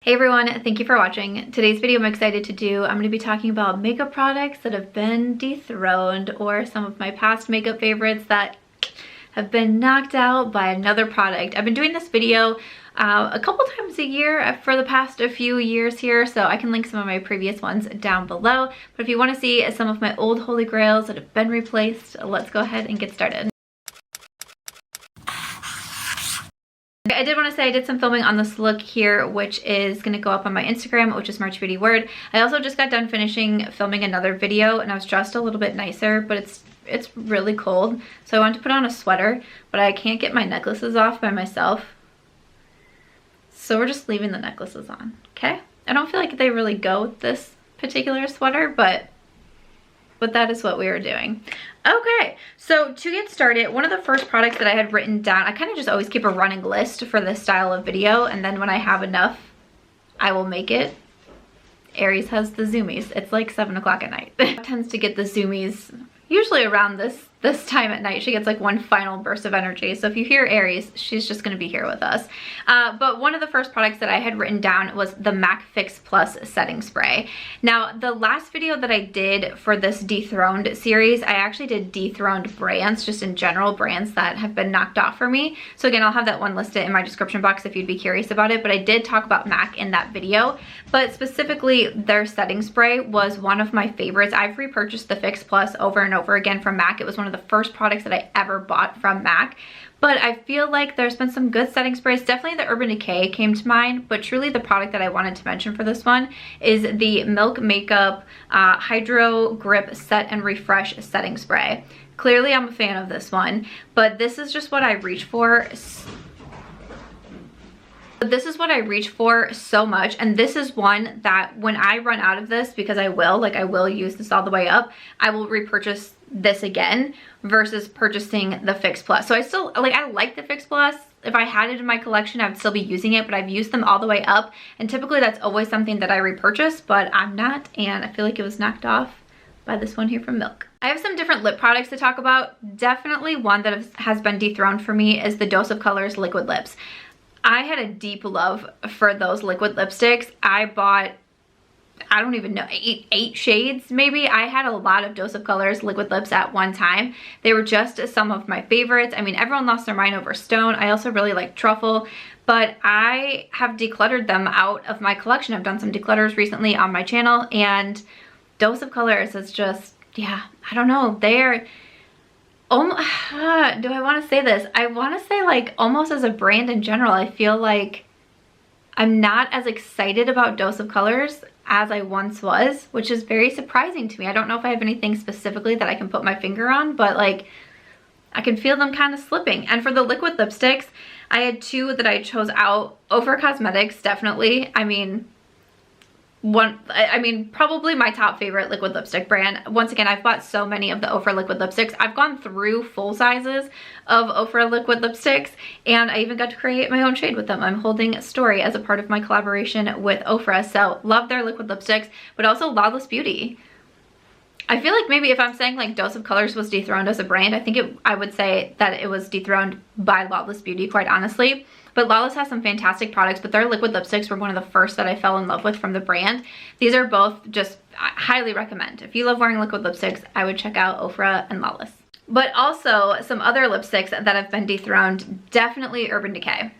Hey everyone, thank you for watching. Today's video I'm excited to do, I'm going to be talking about makeup products that have been dethroned or some of my past makeup favorites that have been knocked out by another product. I've been doing this video a couple times a year for the past few years here, so I can link some of my previous ones down below. But if you want to see some of my old holy grails that have been replaced, let's go ahead and get started. I did want to say I did some filming on this look here, which is going to go up on my Instagram, which is March Beauty Word. I also just got done finishing filming another video and I was dressed a little bit nicer, but it's really cold. So I wanted to put on a sweater, but I can't get my necklaces off by myself. So we're just leaving the necklaces on, okay? I don't feel like they really go with this particular sweater, but that is what we are doing. Okay, so to get started, one of the first products that I had written down, I kind of just always keep a running list for this style of video, and then when I have enough, I will make it. Aries has the zoomies. It's like 7 o'clock at night. Tends to get the zoomies usually around this time at night. She gets like one final burst of energy. So if you hear Aries, she's just going to be here with us. But one of the first products that I had written down was the MAC Fix Plus setting spray. Now, the last video that I did for this Dethroned series, I actually did dethroned brands, just in general, brands that have been knocked off for me. So again, I'll have that one listed in my description box if you'd be curious about it. But I did talk about MAC in that video. But specifically, their setting spray was one of my favorites. I've repurchased the Fix Plus over and over again from MAC. It was one of the first products that I ever bought from MAC. But I feel like there's been some good setting sprays. Definitely the Urban Decay came to mind, but truly the product that I wanted to mention for this one is the Milk Makeup Hydro Grip Set and Refresh Setting Spray. Clearly I'm a fan of this one, but this is just what I reach for. This is what I reach for so much, and this is one that when I run out of this, because I will use this all the way up, I will repurchase this again versus purchasing the Fix Plus. So I like the Fix Plus. If I had it in my collection, I would still be using it, but I've used them all the way up, and typically that's always something that I repurchase, but I'm not, and I feel like it was knocked off by this one here from Milk. I have some different lip products to talk about. Definitely one that has been dethroned for me is the Dose of Colors Liquid Lips. I had a deep love for those liquid lipsticks. I bought, I don't even know, eight shades maybe. I had a lot of Dose of Colors liquid lips at one time. They were just some of my favorites. I mean, everyone lost their mind over Stone. I also really like Truffle, but I have decluttered them out of my collection. I've done some declutters recently on my channel, and Dose of Colors is just, yeah, I don't know. They're, do I want to say this? I want to say, like, almost as a brand in general, I feel like I'm not as excited about Dose of Colors as I once was, which is very surprising to me. I don't know if I have anything specifically that I can put my finger on, but like I can feel them kind of slipping. And for the liquid lipsticks, I had two that I chose out. Ofra Cosmetics, definitely. I mean, probably my top favorite liquid lipstick brand. Once again, I've bought so many of the Ofra liquid lipsticks. I've gone through full sizes of Ofra liquid lipsticks, and I even got to create my own shade with them. I'm holding Story as a part of my collaboration with Ofra, so love their liquid lipsticks, but also Lawless Beauty. I feel like maybe if I'm saying like Dose of Colors was dethroned as a brand, I would say that it was dethroned by Lawless Beauty, quite honestly. But Lawless has some fantastic products, but their liquid lipsticks were one of the first that I fell in love with from the brand. These are both just, I highly recommend. If you love wearing liquid lipsticks, I would check out Ofra and Lawless. But also some other lipsticks that have been dethroned, definitely Urban Decay.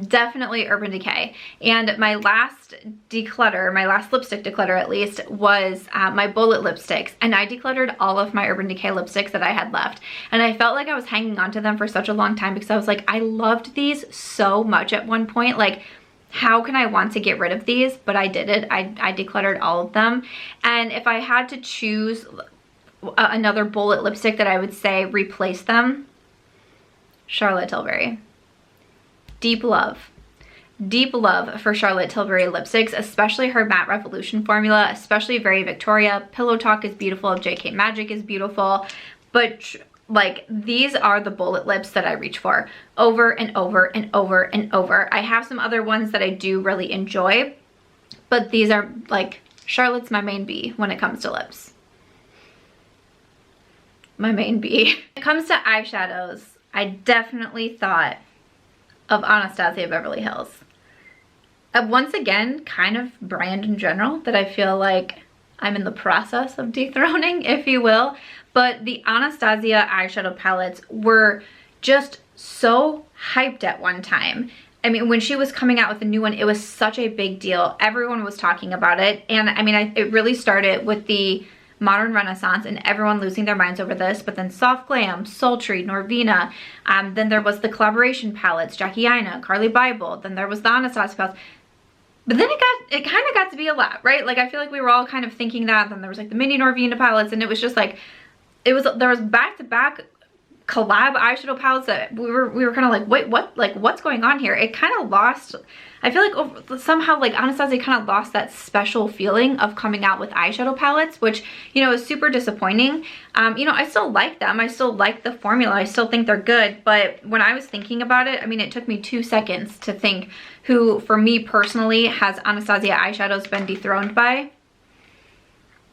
Definitely Urban Decay. And my last declutter, my last lipstick declutter at least, was my bullet lipsticks, and I decluttered all of my Urban Decay lipsticks that I had left, and I felt like I was hanging on to them for such a long time because I was like, I loved these so much at one point. Like, how can I want to get rid of these? But I did it. I decluttered all of them. And if I had to choose another bullet lipstick that I would say replace them, Charlotte Tilbury. Deep love for Charlotte Tilbury lipsticks, especially her Matte Revolution formula, especially Very Victoria. Pillowtalk is beautiful, JK Magic is beautiful, but like these are the bullet lips that I reach for over and over and over and over. I have some other ones that I do really enjoy, but these are like, Charlotte's my main bee when it comes to lips. My main bee. When it comes to eyeshadows, I definitely thought of Anastasia Beverly Hills. Once again, kind of brand in general that I feel like I'm in the process of dethroning, if you will. But the Anastasia eyeshadow palettes were just so hyped at one time. I mean, when she was coming out with a new one, it was such a big deal. Everyone was talking about it. And I mean, it really started with the Modern Renaissance and everyone losing their minds over this, but then Soft Glam, Sultry, Norvina, then there was the collaboration palettes, Jackie Aina, Carly Bible, then there was the Anastasia palettes. But then it kind of got to be a lot, right? Like, I feel like we were all kind of thinking that. Then there was like the mini Norvina palettes, and it was just like, there was back-to-back collab eyeshadow palettes that we were kind of like, wait, what? Like, what's going on here? It kind of lost, I feel like somehow like Anastasia kind of lost that special feeling of coming out with eyeshadow palettes, which, you know, is super disappointing. You know, I still like them. I still like the formula. I still think they're good. But when I was thinking about it, I mean, it took me 2 seconds to think who, for me personally, has Anastasia eyeshadows been dethroned by?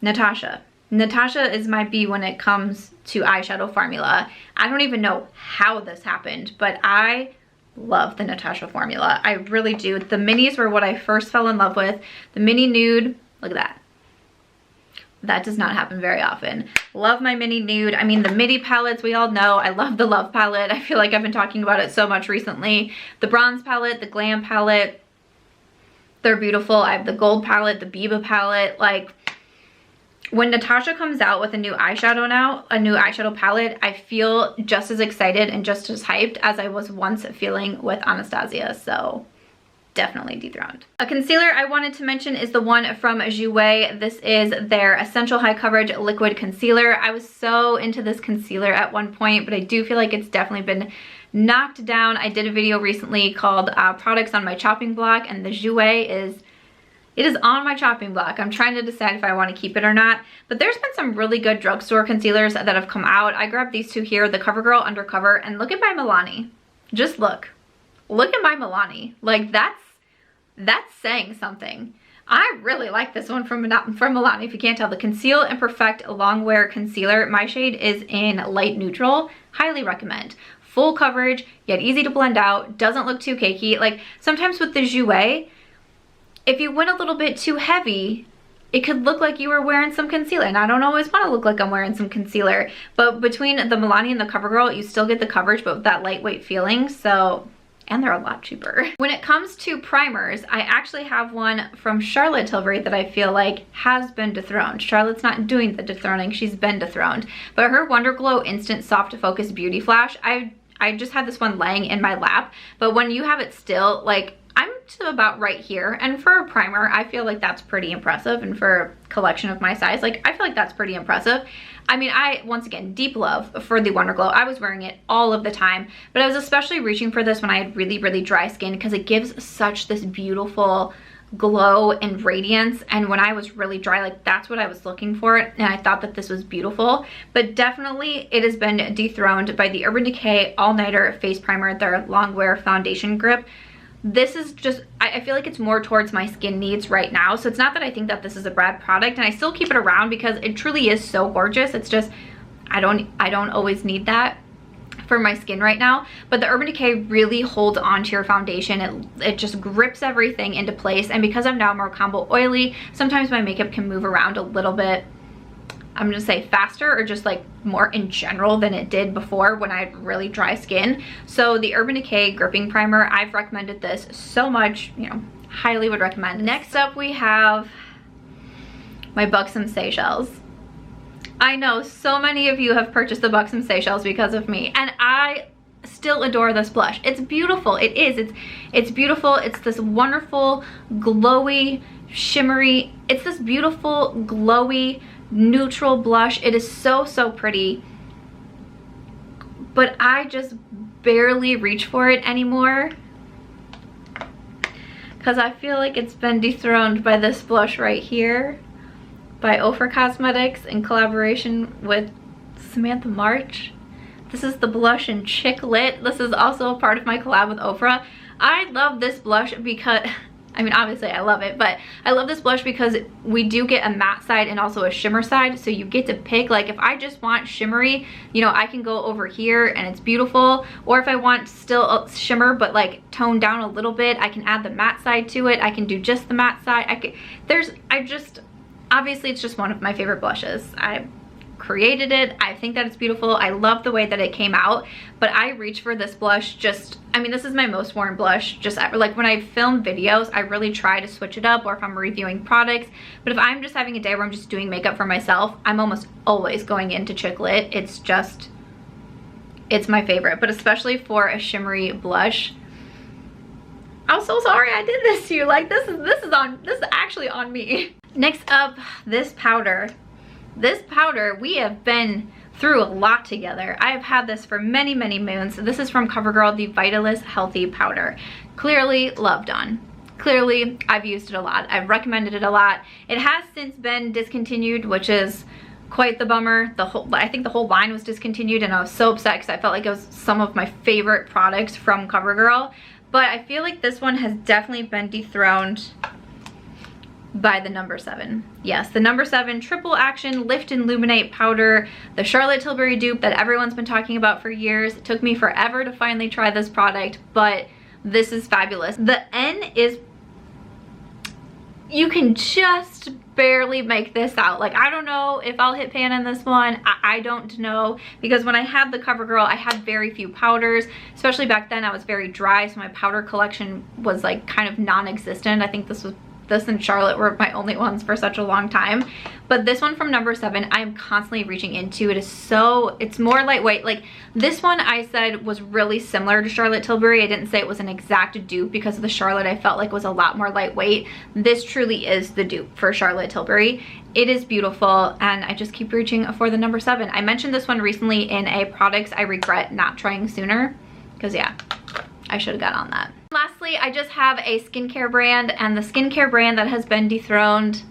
Natasha. Natasha is my B when it comes to eyeshadow formula. I don't even know how this happened, but I love the Natasha formula. I really do. The minis were what I first fell in love with. The mini nude, look at that. That does not happen very often. Love my mini nude. I mean, the midi palettes, we all know. I love the Love palette. I feel like I've been talking about it so much recently. The bronze palette, the glam palette, they're beautiful. I have the gold palette, the Biba palette. Like, when Natasha comes out with a new eyeshadow now, a new eyeshadow palette, I feel just as excited and just as hyped as I was once feeling with Anastasia. So definitely dethroned. A concealer I wanted to mention is the one from Jouer. This is their Essential High Coverage Liquid Concealer. I was so into this concealer at one point, but I do feel like it's definitely been knocked down. I did a video recently called Products on My Chopping Block, and the Jouer it is on my chopping block. I'm trying to decide if I want to keep it or not. But there's been some really good drugstore concealers that have come out. I grabbed these two here, the CoverGirl Undercover, and look at my Milani. Just look. Look at my Milani. Like, that's saying something. I really like this one from Milani, if you can't tell. The Conceal and Perfect Longwear Concealer. My shade is in light neutral. Highly recommend. Full coverage, yet easy to blend out. Doesn't look too cakey. Like, sometimes with the Jouer, if you went a little bit too heavy, it could look like you were wearing some concealer. And I don't always want to look like I'm wearing some concealer. But between the Milani and the CoverGirl, you still get the coverage, but with that lightweight feeling. So, and they're a lot cheaper. When it comes to primers, I actually have one from Charlotte Tilbury that I feel like has been dethroned. Charlotte's not doing the dethroning, she's been dethroned. But her Wonder Glow Instant Soft Focus Beauty Flash, I just had this one laying in my lap. But when you have it still, like, I'm to about right here, and for a primer, I feel like that's pretty impressive, and for a collection of my size, like, I feel like that's pretty impressive. I mean, once again, deep love for the Wonder Glow. I was wearing it all of the time, but I was especially reaching for this when I had really, really dry skin, because it gives such this beautiful glow and radiance, and when I was really dry, like, that's what I was looking for, and I thought that this was beautiful. But definitely it has been dethroned by the Urban Decay All Nighter Face Primer, their Longwear Foundation Grip. This is just, I feel like it's more towards my skin needs right now. So it's not that I think that this is a bad product, and I still keep it around because it truly is so gorgeous. It's just, I don't always need that for my skin right now. But the Urban Decay really holds onto your foundation. It just grips everything into place. And because I'm now more combo oily, sometimes my makeup can move around a little bit, I'm gonna say faster, or just like more in general than it did before when I had really dry skin. So the Urban Decay Gripping Primer, I've recommended this so much, you know, highly would recommend. Next up we have my Buxom Seychelles. I know so many of you have purchased the Buxom Seychelles because of me, and I still adore this blush. It's beautiful. It is. It's beautiful. It's this wonderful, glowy, shimmery. It's this beautiful, glowy, neutral blush. It is so, so pretty. But I just barely reach for it anymore because I feel like it's been dethroned by this blush right here by Ofra Cosmetics in collaboration with Samantha March. This is the blush in Chick Lit. This is also a part of my collab with Ofra. I love this blush because I mean, obviously I love it, but I love this blush because we do get a matte side and also a shimmer side, so you get to pick. Like if I just want shimmery, you know, I can go over here and it's beautiful, or if I want still a shimmer but like toned down a little bit, I can add the matte side to it. I can do just the matte side. Obviously it's just one of my favorite blushes. I created it. I think that it's beautiful. I love the way that it came out, but I reach for this blush just, I mean, this is my most worn blush just ever. Like when I film videos, I really try to switch it up, or if I'm reviewing products. But if I'm just having a day where I'm just doing makeup for myself, I'm almost always going into Chick Lit. It's my favorite, but especially for a shimmery blush. I'm so sorry I did this to you. Like this is actually on me. Next up, this powder. This powder, we have been through a lot together. I have had this for many, many moons. This is from CoverGirl, the Vitalist Healthy Powder. Clearly loved on. Clearly, I've used it a lot. I've recommended it a lot. It has since been discontinued, which is quite the bummer. I think the whole line was discontinued, and I was so upset because I felt like it was some of my favorite products from CoverGirl. But I feel like this one has definitely been dethroned by the number 7. Yes, the number 7 triple action lift and illuminate powder, the Charlotte Tilbury dupe that everyone's been talking about for years. It took me forever to finally try this product, but this is fabulous. The N is, you can just barely make this out. Like, I don't know if I'll hit pan in this one. I don't know, because when I had the CoverGirl, I had very few powders, especially back then. I was very dry, so my powder collection was like kind of non-existent. I think this and Charlotte were my only ones for such a long time. But this one from number 7, I am constantly reaching into. It's more lightweight. Like this one I said was really similar to Charlotte Tilbury. I didn't say it was an exact dupe because of the Charlotte I felt like was a lot more lightweight. This truly is the dupe for Charlotte Tilbury. It is beautiful, and I just keep reaching for the number 7. I mentioned this one recently in a products I regret not trying sooner, because yeah, I should have got on that. Lastly, I just have a skincare brand, and the skincare brand that has been dethroned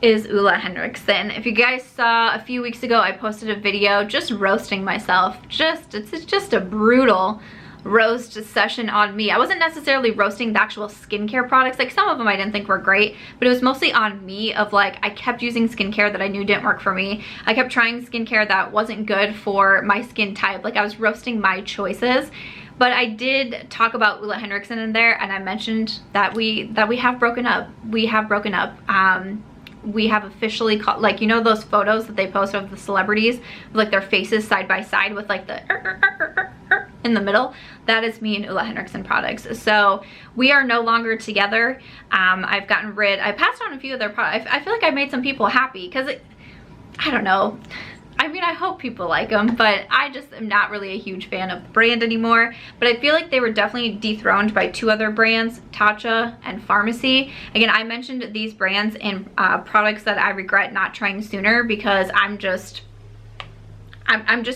is Ole Henriksen. If you guys saw a few weeks ago, I posted a video just roasting myself. It's just a brutal roast session on me. I wasn't necessarily roasting the actual skincare products. Like some of them I didn't think were great, but it was mostly on me of like, I kept using skincare that I knew didn't work for me. I kept trying skincare that wasn't good for my skin type. Like I was roasting my choices. But I did talk about Ole Henriksen in there, and I mentioned that we have broken up. We have broken up. We have officially called, like, you know those photos that they post of the celebrities with like their faces side by side with like the in the middle? That is me and Ole Henriksen products. So we are no longer together. I passed on a few of their products. I feel like I made some people happy because I don't know. I mean, I hope people like them, but I just am not really a huge fan of the brand anymore. But I feel like they were definitely dethroned by 2 other brands, Tatcha and Pharmacy. Again, I mentioned these brands in products that I regret not trying sooner, because I'm just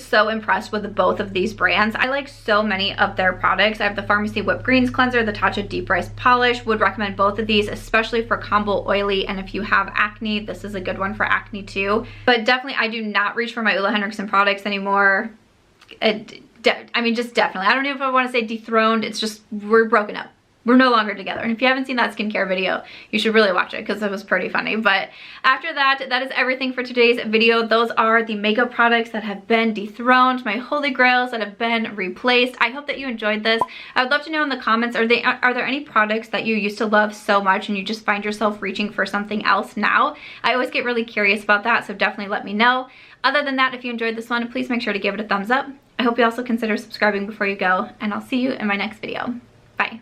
so impressed with both of these brands. I like so many of their products. I have the Pharmacy Whipped Greens Cleanser, the Tatcha Deep Rice Polish. Would recommend both of these, especially for combo oily, and if you have acne, this is a good one for acne too. But definitely, I do not reach for my Ole Henriksen products anymore. I mean, just definitely. I don't know if I want to say dethroned. It's just, we're broken up. We're no longer together. And if you haven't seen that skincare video, you should really watch it because it was pretty funny. But after that, that is everything for today's video. Those are the makeup products that have been dethroned, my holy grails that have been replaced. I hope that you enjoyed this. I would love to know in the comments, are there any products that you used to love so much and you just find yourself reaching for something else now? I always get really curious about that, so definitely let me know. Other than that, if you enjoyed this one, please make sure to give it a thumbs up. I hope you also consider subscribing before you go, and I'll see you in my next video. Bye.